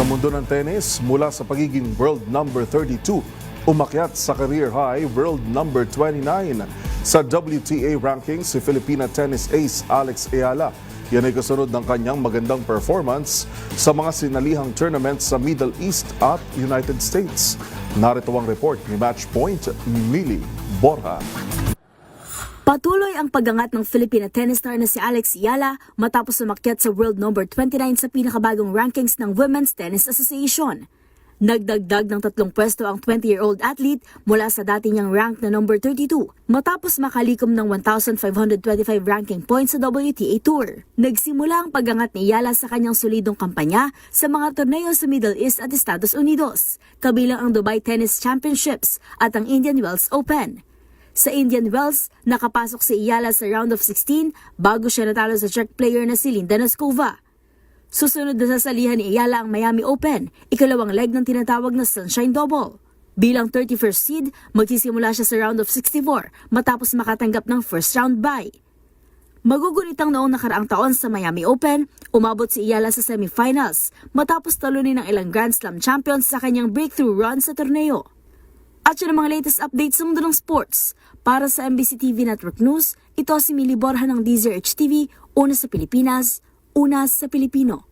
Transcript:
mundo ng tennis, mula sa pagiging world number 32, umakyat sa career high world number 29. Sa WTA rankings, si Filipina tennis ace Alex Ayala. Yan ay kasunod ng kanyang magandang performance sa mga sinalihang tournaments sa Middle East at United States. Narito ang report ni Matchpoint, Mili Borja. Patuloy ang pagangat ng Filipina tennis star na si Alex Ayala matapos umakyat sa world number 29 sa pinakabagong rankings ng Women's Tennis Association. Nagdagdag ng 3 pwesto ang 20-year-old athlete mula sa dati niyang rank na number 32 matapos makalikom ng 1,525 ranking points sa WTA Tour. Nagsimula ang pagangat ni Ayala sa kanyang solidong kampanya sa mga torneo sa Middle East at Estados Unidos, kabilang ang Dubai Tennis Championships at ang Indian Wells Open. Sa Indian Wells, nakapasok si Ayala sa round of 16 bago siya natalo sa Czech player na si Linda Noskova. Susunod na sasalihan ni Ayala ang Miami Open, ikalawang leg ng tinatawag na Sunshine Double. Bilang 31st seed, magsisimula siya sa round of 64 matapos makatanggap ng first round bye. Magugunitang noong nakaraang taon sa Miami Open, umabot si Ayala sa semifinals matapos talunin ng ilang Grand Slam champions sa kanyang breakthrough run sa torneo. At yun ang mga latest updates sa mundo ng sports. Para sa MBC TV Network News, ito si Mili Borja ng DZRH TV, una sa Pilipinas, una sa Pilipino.